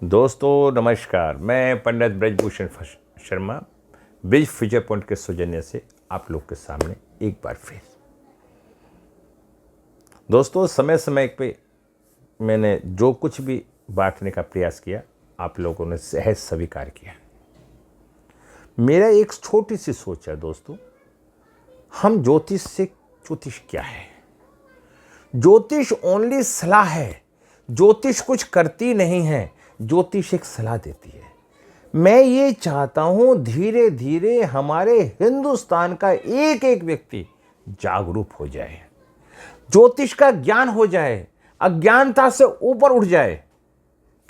दोस्तों नमस्कार। मैं पंडित ब्रजभूषण शर्मा ब्रिज फ्यूचर पॉइंट के सौजन्य से आप लोग के सामने एक बार फिर। दोस्तों समय समय पे मैंने जो कुछ भी बांटने का प्रयास किया आप लोगों ने सहज स्वीकार किया। मेरा एक छोटी सी सोच है दोस्तों, हम ज्योतिष क्या है? ज्योतिष ओनली सलाह है। ज्योतिष कुछ करती नहीं है, ज्योतिष एक सलाह देती है। मैं ये चाहता हूं धीरे धीरे हमारे हिंदुस्तान का एक एक व्यक्ति जागरूक हो जाए, ज्योतिष का ज्ञान हो जाए, अज्ञानता से ऊपर उठ जाए।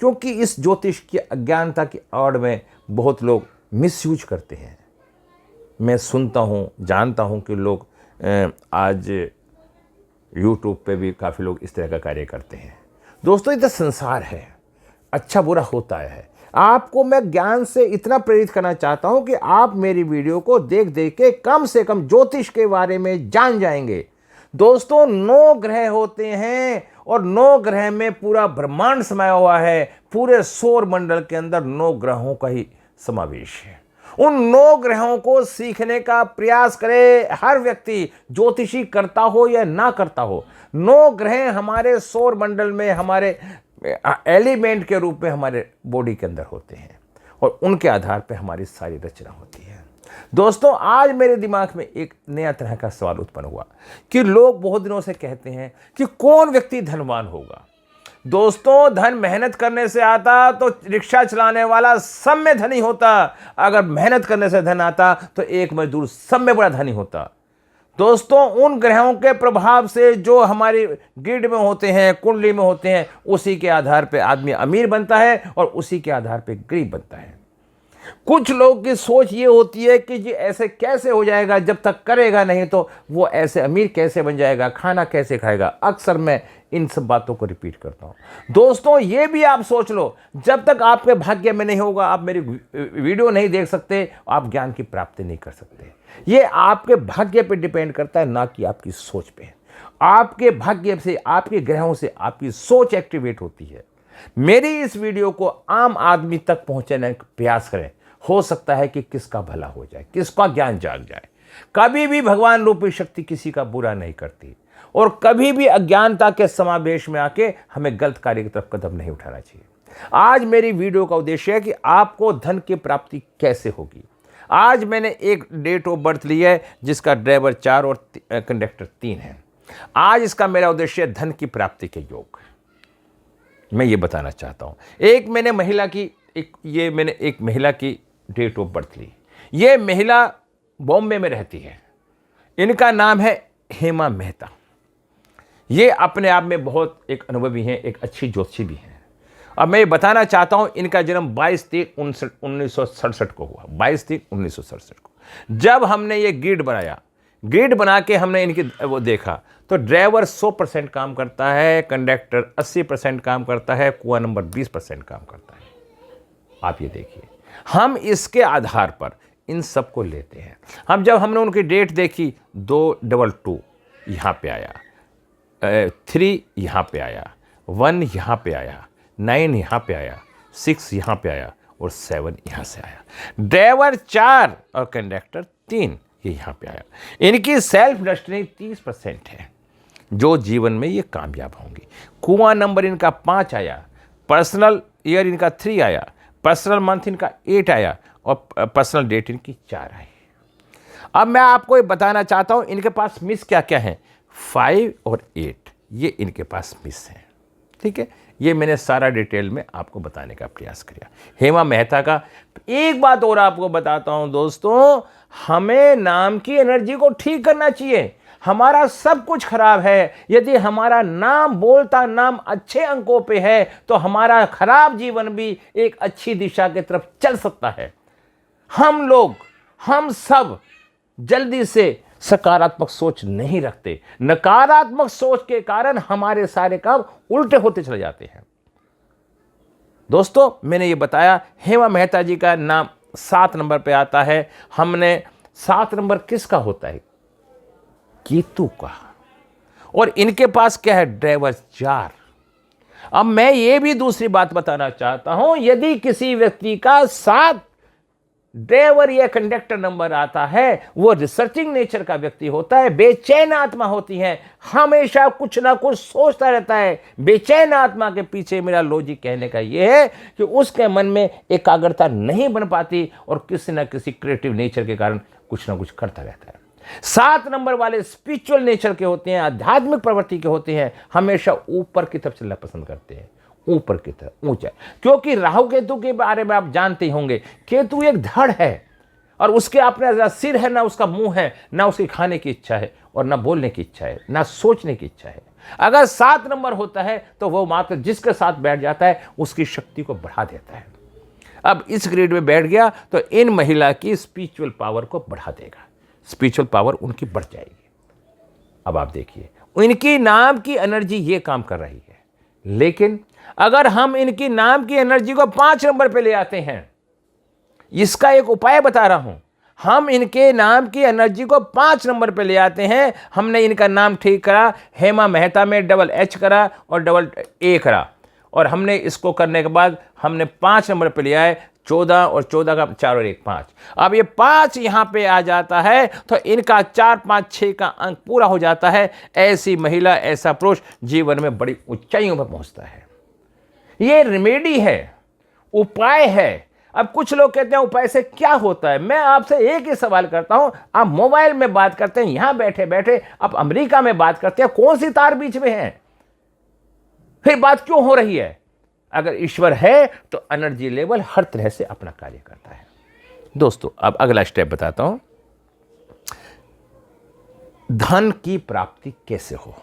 क्योंकि इस ज्योतिष की अज्ञानता की आड़ में बहुत लोग मिसयूज करते हैं। मैं सुनता हूं, जानता हूं कि लोग आज यूट्यूब पे भी काफ़ी लोग इस तरह का कार्य करते हैं। दोस्तों ये तो संसार है, अच्छा बुरा होता है। आपको मैं ज्ञान से इतना प्रेरित करना चाहता हूं कि आप मेरी वीडियो को देख देख के कम से कम ज्योतिष के बारे में जान जाएंगे। दोस्तों 9 ग्रह होते हैं और 9 ग्रह में पूरा ब्रह्मांड समाया हुआ है। पूरे सौर मंडल के अंदर 9 ग्रहों का ही समावेश है। उन 9 ग्रहों को सीखने का प्रयास करे हर व्यक्ति, ज्योतिषी करता हो या ना करता हो। 9 ग्रह हमारे सौर मंडल में हमारे एलिमेंट के रूप में हमारे बॉडी के अंदर होते हैं और उनके आधार पर हमारी सारी रचना होती है। दोस्तों आज मेरे दिमाग में एक नया तरह का सवाल उत्पन्न हुआ कि लोग बहुत दिनों से कहते हैं कि कौन व्यक्ति धनवान होगा। दोस्तों धन मेहनत करने से आता तो रिक्शा चलाने वाला सब में धनी होता। अगर मेहनत करने से धन आता तो एक मजदूर सब में बड़ा धनी होता। दोस्तों उन ग्रहों के प्रभाव से जो हमारी गिरड में होते हैं, कुंडली में होते हैं, उसी के आधार पे आदमी अमीर बनता है और उसी के आधार पे गरीब बनता है। कुछ लोग की सोच ये होती है कि जी ऐसे कैसे हो जाएगा, जब तक करेगा नहीं तो वो ऐसे अमीर कैसे बन जाएगा, खाना कैसे खाएगा। अक्सर मैं इन सब बातों को रिपीट करता हूं। दोस्तों ये भी आप सोच लो, जब तक आपके भाग्य में नहीं होगा आप मेरी वीडियो नहीं देख सकते, आप ज्ञान की प्राप्ति नहीं कर सकते। ये आपके भाग्य पे डिपेंड करता है, ना कि आपकी सोच पे। आपके भाग्य से, आपके ग्रहों से आपकी सोच एक्टिवेट होती है। मेरी इस वीडियो को आम आदमी तक पहुंचाने का प्रयास करें। हो सकता है कि किसका भला हो जाए, किसका ज्ञान जाग जाए। कभी भी भगवान रूपी शक्ति किसी का बुरा नहीं करती और कभी भी अज्ञानता के समावेश में आके हमें गलत कार्य की तरफ कदम नहीं उठाना चाहिए। आज मेरी वीडियो का उद्देश्य है कि आपको धन की प्राप्ति कैसे होगी। आज मैंने एक डेट ऑफ बर्थ ली है जिसका ड्राइवर 4 और कंडक्टर 3 है। आज इसका मेरा उद्देश्य है धन की प्राप्ति के योग। मैं ये बताना चाहता हूं, मैंने एक महिला की डेट ऑफ बर्थ ली। ये महिला बॉम्बे में रहती है। इनका नाम है हेमा मेहता। ये अपने आप में बहुत एक अनुभवी हैं, एक अच्छी ज्योतिषी भी हैं। अब मैं ये बताना चाहता हूं, इनका जन्म 22/3/1967 को हुआ। 22/3/1967 को जब हमने ये ग्रिड बना के हमने इनकी वो देखा तो ड्राइवर 100% काम करता है, कंडक्टर 80% काम करता है, कुआं नंबर 20% काम करता है। आप ये देखिए, हम इसके आधार पर इन सब को लेते हैं। जब हमने उनकी डेट देखी 222 यहाँ पे आया, 3 यहाँ पे आया, 1 यहाँ पे आया, 9 यहाँ पे आया, 6 यहाँ पे आया और 7 यहाँ से आया। ड्राइवर 4 और कंडक्टर 3 ये यहाँ पे आया। इनकी सेल्फ डेस्टिनी 30% है जो जीवन में ये कामयाब होंगी। कुआं नंबर इनका 5 आया, पर्सनल ईयर इनका 3 आया, पर्सनल मंथ इनका 8 आया और पर्सनल डेट इनकी 4 आई। अब मैं आपको ये बताना चाहता हूं इनके पास मिस क्या क्या है। 5 और 8 ये इनके पास मिस है। ठीक है, ये मैंने सारा डिटेल में आपको बताने का प्रयास किया। हेमा मेहता का एक बात और आपको बताता हूं दोस्तों, हमें नाम की एनर्जी को ठीक करना चाहिए। हमारा सब कुछ खराब है। यदि हमारा नाम बोलता नाम अच्छे अंकों पे है तो हमारा खराब जीवन भी एक अच्छी दिशा की तरफ चल सकता है। हम सब जल्दी से सकारात्मक सोच नहीं रखते। नकारात्मक सोच के कारण हमारे सारे काम उल्टे होते चले जाते हैं। दोस्तों मैंने ये बताया, हेमा मेहता जी का नाम 7 नंबर पे आता है। हमने 7 नंबर किसका होता है? केतु का। और इनके पास क्या है? ड्राइवर 4। अब मैं ये भी दूसरी बात बताना चाहता हूं, यदि किसी व्यक्ति का 7 ड्राइवर या कंडक्टर नंबर आता है, वो रिसर्चिंग नेचर का व्यक्ति होता है, बेचैन आत्मा होती है, हमेशा कुछ ना कुछ सोचता रहता है। बेचैन आत्मा के पीछे मेरा लॉजिक कहने का यह है कि उसके मन में एकाग्रता नहीं बन पाती और किसी ना किसी क्रिएटिव नेचर के कारण कुछ ना कुछ करता रहता है। 7 नंबर वाले स्पिरिचुअल नेचर के होते हैं, आध्यात्मिक प्रवृत्ति के होते हैं, हमेशा ऊपर की तरफ चलना पसंद करते हैं, ऊपर की तरफ, ऊंचा। क्योंकि राहु केतु के बारे में आप जानते ही होंगे, केतु एक धड़ है और उसके अपना सिर है, ना उसका मुंह है, ना उसके खाने की इच्छा है और ना बोलने की इच्छा है, ना सोचने की इच्छा है। अगर 7 नंबर होता है तो वो मात्र जिसके साथ बैठ जाता है उसकी शक्ति को बढ़ा देता है। अब इस ग्रेड में बैठ गया तो इन महिला की स्पिरिचुअल पावर को बढ़ा देगा, स्पिरिचुअल पावर उनकी बढ़ जाएगी। अब आप देखिए, इनकी नाम की एनर्जी ये काम कर रही है, लेकिन अगर हम इनकी नाम की एनर्जी को 5 नंबर पे ले आते हैं, इसका एक उपाय बता रहा हूं। हम इनके नाम की एनर्जी को 5 नंबर पे ले आते हैं। हमने इनका नाम ठीक करा, हेमा मेहता में डबल एच करा और डबल ए करा, और हमने इसको करने के बाद हमने 5 नंबर पे ले आए, 14 और 14 का 4 और 1 5। अब ये 5 यहां पे आ जाता है तो इनका 4 5 6 का अंक पूरा हो जाता है। ऐसी महिला, ऐसा पुरुष जीवन में बड़ी ऊंचाइयों पर पहुंचता है। ये रेमेडी है, उपाय है। अब कुछ लोग कहते हैं उपाय से क्या होता है। मैं आपसे एक ही सवाल करता हूं, आप मोबाइल में बात करते हैं, यहां बैठे बैठे आप अमेरिका में बात करते हैं, कौन सी तार बीच में है? फिर बात क्यों हो रही है? अगर ईश्वर है तो एनर्जी लेवल हर तरह से अपना कार्य करता है। दोस्तों, अब अगला स्टेप बताता हूं, धन की प्राप्ति कैसे हो।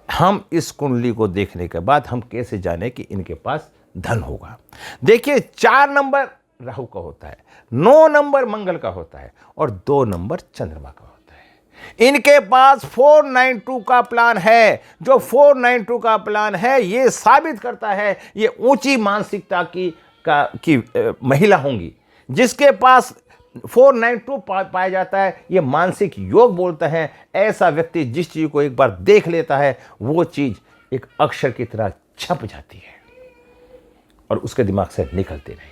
हम इस कुंडली को देखने के बाद हम कैसे जाने कि इनके पास धन होगा। देखिए, 4 नंबर राहु का होता है, 9 नंबर मंगल का होता है और 2 नंबर चंद्रमा का होता है। इनके पास 492 का प्लान है। जो 492 का प्लान है ये साबित करता है ये ऊंची मानसिकता की महिला होंगी। जिसके पास 492 पाया जाता है, ये मानसिक योग बोलते हैं। ऐसा व्यक्ति जिस चीज को एक बार देख लेता है वो चीज एक अक्षर की तरह छप जाती है और उसके दिमाग से निकलती नहीं।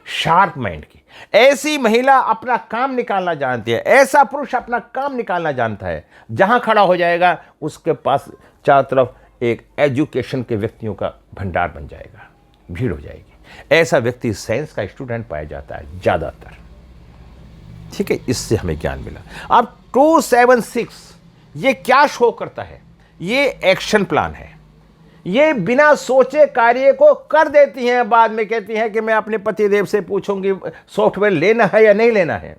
शार्प माइंड की ऐसी महिला अपना काम निकालना जानती है। ऐसा पुरुष अपना काम निकालना जानता है। जहां खड़ा हो जाएगा उसके पास चारों तरफ एक एजुकेशन के व्यक्तियों का भंडार बन जाएगा, भीड़ हो जाएगी। ऐसा व्यक्ति साइंस का स्टूडेंट पाया जाता है ज्यादातर। ठीक है, इससे हमें ज्ञान मिला। अब 276 ये क्या शो करता है? ये एक्शन प्लान है। ये बिना सोचे कार्य को कर देती हैं, बाद में कहती हैं कि मैं अपने पतिदेव से पूछूंगी सॉफ्टवेयर लेना है या नहीं लेना है।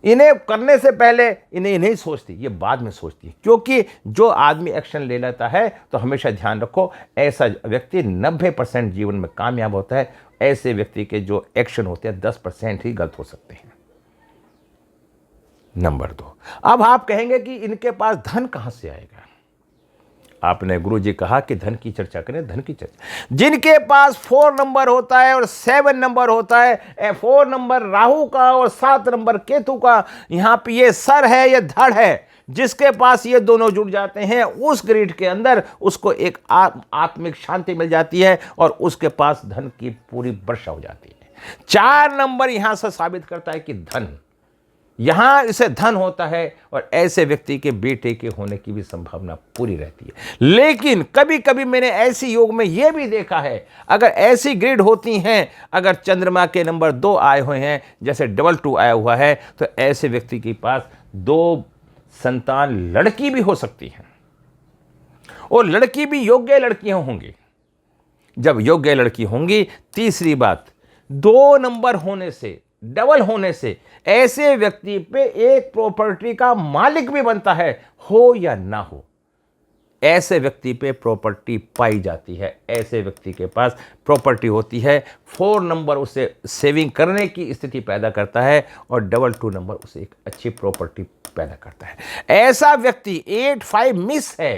इन्हें करने से पहले इन्हें नहीं सोचती, ये बाद में सोचती है। क्योंकि जो आदमी एक्शन ले लेता है, तो हमेशा ध्यान रखो, ऐसा व्यक्ति 90% जीवन में कामयाब होता है। ऐसे व्यक्ति के जो एक्शन होते हैं 10% ही गलत हो सकते हैं। नंबर 2, अब आप कहेंगे कि इनके पास धन कहां से आएगा। आपने गुरुजी कहा कि धन की चर्चा करें, धन की चर्चा। जिनके पास 4 नंबर होता है और 7 नंबर होता है, 4 नंबर राहु का और 7 नंबर केतु का, यहां पे ये सर है, ये धड़ है। जिसके पास ये दोनों जुड़ जाते हैं उस ग्रिड के अंदर उसको एक आत्मिक शांति मिल जाती है और उसके पास धन की पूरी वर्षा हो जाती है। 4 नंबर यहां से साबित करता है कि धन, यहां इसे धन होता है और ऐसे व्यक्ति के बेटे के होने की भी संभावना पूरी रहती है। लेकिन कभी कभी मैंने ऐसी योग में यह भी देखा है, अगर ऐसी ग्रिड होती हैं, अगर चंद्रमा के नंबर 2 आए हुए हैं, जैसे 22 आया हुआ है, तो ऐसे व्यक्ति के पास 2 संतान लड़की भी हो सकती है और लड़की भी योग्य लड़कियां होंगी। जब योग्य लड़की होंगी, तीसरी बात, 2 नंबर होने से, डबल होने से ऐसे व्यक्ति पे एक प्रॉपर्टी का मालिक भी बनता है, हो या ना हो। ऐसे व्यक्ति पे प्रॉपर्टी पाई जाती है। ऐसे व्यक्ति के पास प्रॉपर्टी होती है। 4 नंबर उसे सेविंग करने की स्थिति पैदा करता है और 22 नंबर उसे एक अच्छी प्रॉपर्टी पैदा करता है। ऐसा व्यक्ति 8 5 मिस है,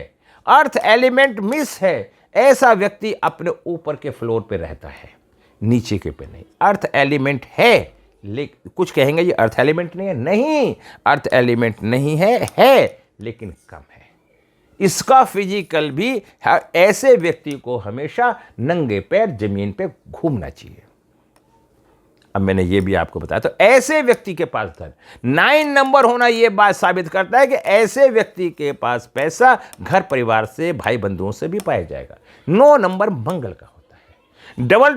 अर्थ एलिमेंट मिस है। ऐसा व्यक्ति अपने ऊपर के फ्लोर पे रहता है, नीचे के पे नहीं। अर्थ एलिमेंट है, लेकिन कुछ कहेंगे ये अर्थ एलिमेंट नहीं है। नहीं, अर्थ एलिमेंट नहीं है लेकिन कम है। इसका फिजिकल भी ऐसे व्यक्ति को हमेशा नंगे पैर जमीन पे घूमना चाहिए। अब मैंने ये भी आपको बताया, तो ऐसे व्यक्ति के पास धन 9 नंबर होना ये बात साबित करता है कि ऐसे व्यक्ति के पास पैसा घर परिवार से, भाई बंधुओं से भी पाया जाएगा। 9 नंबर मंगल का होता है।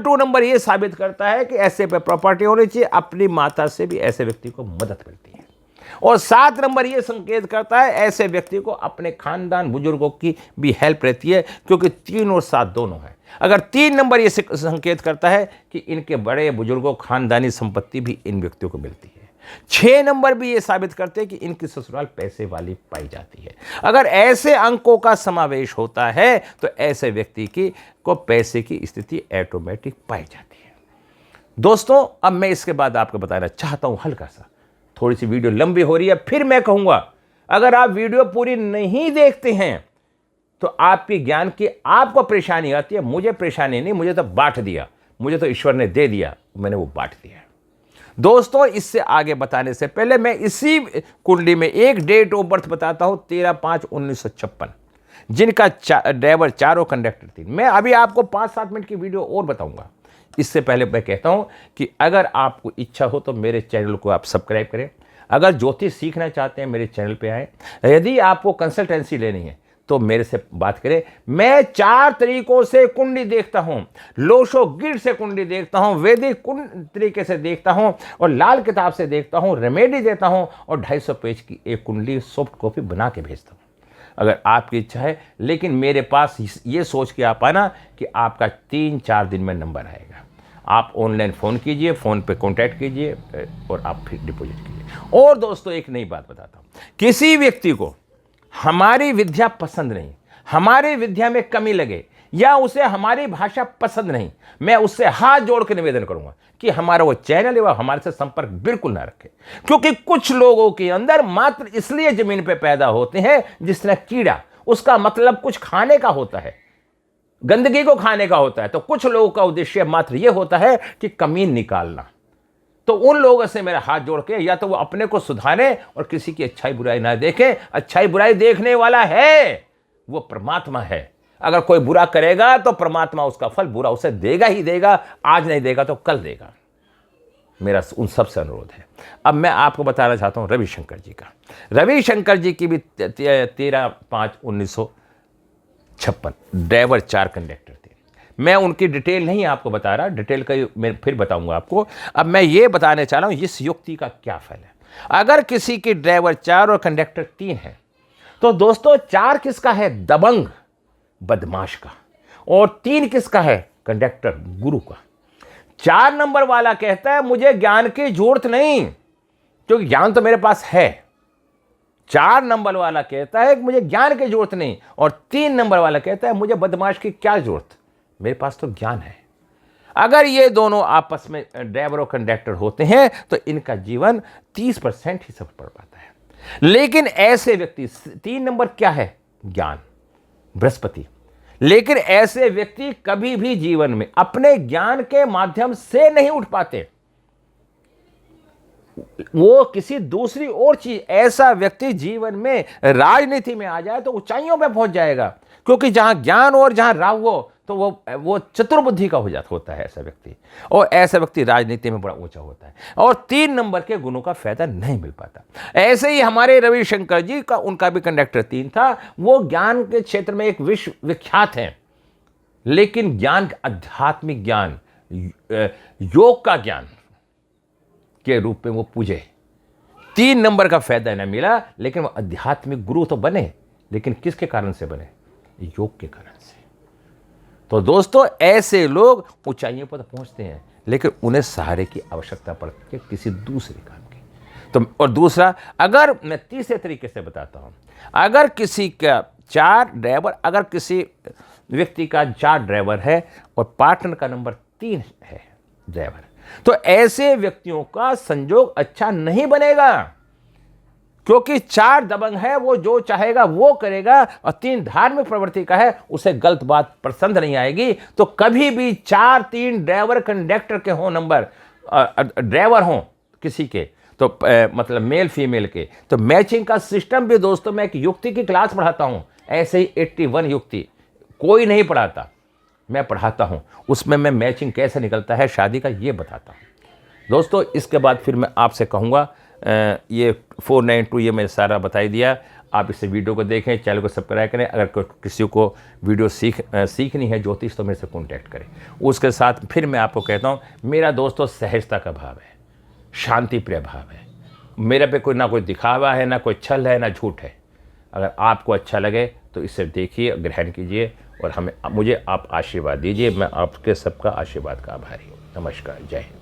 2 नंबर ये साबित करता है कि ऐसे पे प्रॉपर्टी होनी चाहिए, अपनी माता से भी ऐसे व्यक्ति को मदद मिलती है। और 7 नंबर ये संकेत करता है ऐसे व्यक्ति को अपने खानदान बुजुर्गों की भी हेल्प रहती है, क्योंकि 3 और 7 दोनों है। अगर 3 नंबर ये संकेत करता है कि इनके बड़े बुजुर्गों खानदानी संपत्ति भी इन व्यक्तियों को मिलती है। 6 नंबर भी ये साबित करते हैं कि इनकी ससुराल पैसे वाली पाई जाती है। अगर ऐसे अंकों का समावेश होता है तो ऐसे व्यक्ति को पैसे की स्थिति ऑटोमेटिक पाई जाती है। दोस्तों, अब मैं इसके बाद आपको बताना चाहता हूं, हल्का सा, थोड़ी सी वीडियो लंबी हो रही है, फिर मैं कहूंगा अगर आप वीडियो पूरी नहीं देखते हैं तो आपके ज्ञान की आपको परेशानी आती है। मुझे परेशानी नहीं, मुझे तो बांट दिया, मुझे तो ईश्वर ने दे दिया, मैंने वो बांट दिया। दोस्तों, इससे आगे बताने से पहले मैं इसी कुंडली में एक डेट ऑफ बर्थ बताता हूं, 13/5/1956, जिनका ड्राइवर 4 और कंडक्टर 3। मैं अभी आपको 5-7 मिनट की वीडियो और बताऊंगा। इससे पहले मैं कहता हूं कि अगर आपको इच्छा हो तो मेरे चैनल को आप सब्सक्राइब करें। अगर ज्योतिष सीखना चाहते हैं मेरे चैनल पे आए। यदि आपको कंसल्टेंसी लेनी है तो मेरे से बात करें। मैं 4 तरीकों से कुंडली देखता हूं। लोशो गिर से कुंडली देखता हूं, वैदिक तरीके से देखता हूं, और लाल किताब से देखता हूं, रेमेडी देता हूं, और 250 पेज की एक कुंडली सॉफ्ट कॉपी बना के भेजता हूं। अगर आपकी इच्छा है, लेकिन मेरे पास ये सोच के आप आना कि आपका 3-4 दिन में नंबर आएगा। आप ऑनलाइन फ़ोन कीजिए, फ़ोन पे कांटेक्ट कीजिए और आप फिर डिपॉजिट कीजिए। और दोस्तों, एक नई बात बताता हूँ, किसी व्यक्ति को हमारी विद्या पसंद नहीं, हमारी विद्या में कमी लगे, या उसे हमारी भाषा पसंद नहीं, मैं उससे हाथ जोड़ के निवेदन करूंगा कि हमारा वो चैनल है, वह हमारे से संपर्क बिल्कुल ना रखे। क्योंकि कुछ लोगों के अंदर मात्र इसलिए जमीन पे पैदा होते हैं, जिस तरह कीड़ा, उसका मतलब कुछ खाने का होता है, गंदगी को खाने का होता है। तो कुछ लोगों का उद्देश्य मात्र यह होता है कि कमीन निकालना। तो उन लोगों से मेरा हाथ जोड़ के या तो वो अपने को सुधारें और किसी की अच्छाई बुराई ना देखें। अच्छाई बुराई देखने वाला है वो परमात्मा है। अगर कोई बुरा करेगा तो परमात्मा उसका फल बुरा उसे देगा ही देगा, आज नहीं देगा तो कल देगा। मेरा उन सबसे अनुरोध है। अब मैं आपको बताना चाहता हूं रविशंकर जी का। रविशंकर जी की भी 13/5/1956, ड्राइवर 4 कंडक्टर थे। मैं उनकी डिटेल नहीं आपको बता रहा, डिटेल का मैं फिर बताऊंगा आपको। अब मैं ये बताने चाह रहा हूं इस युक्ति का क्या फल है। अगर किसी की ड्राइवर 4 और कंडक्टर 3 है तो दोस्तों 4 किसका है? दबंग बदमाश का। और 3 किसका है? कंडक्टर गुरु का। 4 नंबर वाला कहता है मुझे ज्ञान की जरूरत नहीं, क्योंकि ज्ञान तो मेरे पास है। 4 नंबर वाला कहता है कि मुझे ज्ञान की जरूरत नहीं, और 3 नंबर वाला कहता है मुझे बदमाश की क्या जरूरत, मेरे पास तो ज्ञान है। अगर ये दोनों आपस में ड्राइवर और कंडक्टर होते हैं तो इनका जीवन 30% ही सफल पड़ पाता है। लेकिन ऐसे व्यक्ति, 3 नंबर क्या है? ज्ञान, बृहस्पति। लेकिन ऐसे व्यक्ति कभी भी जीवन में अपने ज्ञान के माध्यम से नहीं उठ पाते, वो किसी दूसरी और चीज। ऐसा व्यक्ति जीवन में राजनीति में आ जाए तो ऊंचाइयों पे पहुंच जाएगा, क्योंकि जहां ज्ञान और जहां राव हो तो वो चतुर्बुद्धि का होता है ऐसा व्यक्ति। और ऐसा व्यक्ति राजनीति में बड़ा ऊंचा होता है, और 3 नंबर के गुणों का फायदा नहीं मिल पाता। ऐसे ही हमारे रविशंकर जी का, उनका भी कंडक्टर 3 था। वो ज्ञान के क्षेत्र में एक विश्व विख्यात है, लेकिन ज्ञान, आध्यात्मिक ज्ञान, योग का ज्ञान के रूप में वो पूजे। 3 नंबर का फायदा न मिला, लेकिन वो आध्यात्मिक गुरु तो बने, लेकिन किसके कारण से बने? योग के कारण से। तो दोस्तों, ऐसे लोग ऊंचाइयों पर पहुंचते हैं, लेकिन उन्हें सहारे की आवश्यकता पड़ती है किसी दूसरे काम की। तो और दूसरा, अगर मैं तीसरे तरीके से बताता हूं, अगर किसी का 4 ड्राइवर, अगर किसी व्यक्ति का 4 ड्राइवर है और पार्टनर का नंबर 3 है ड्राइवर, तो ऐसे व्यक्तियों का संजोग अच्छा नहीं बनेगा, क्योंकि 4 दबंग है, वो जो चाहेगा वो करेगा, और 3 धार्मिक प्रवृत्ति का है, उसे गलत बात पसंद नहीं आएगी। तो कभी भी 4-3 ड्राइवर कंडक्टर के हो, नंबर ड्राइवर हो किसी के, तो मतलब मेल फीमेल के, तो मैचिंग का सिस्टम भी दोस्तों, मैं एक युक्ति की क्लास पढ़ाता हूँ, ऐसे ही 81 युक्ति कोई नहीं पढ़ाता, मैं पढ़ाता हूँ, उसमें मैं मैचिंग कैसे निकलता है शादी का ये बताता हूँ दोस्तों। इसके बाद फिर मैं आपसे कहूँगा ये 492 ये मैंने सारा बता ही दिया, आप इसे वीडियो को देखें, चैनल को सब्सक्राइब करें। अगर किसी को वीडियो सीखनी है ज्योतिष तो मेरे से कॉन्टैक्ट करें। उसके साथ फिर मैं आपको कहता हूँ, मेरा दोस्तों सहजता का भाव है, शांति प्रिय भाव है, मेरे पे कोई ना कोई दिखावा है, ना कोई छल है, ना झूठ है। अगर आपको अच्छा लगे तो इसे देखिए, ग्रहण कीजिए और मुझे आप आशीर्वाद दीजिए। मैं आपके सबका आशीर्वाद का आभारी हूँ। नमस्कार, जय हिंद।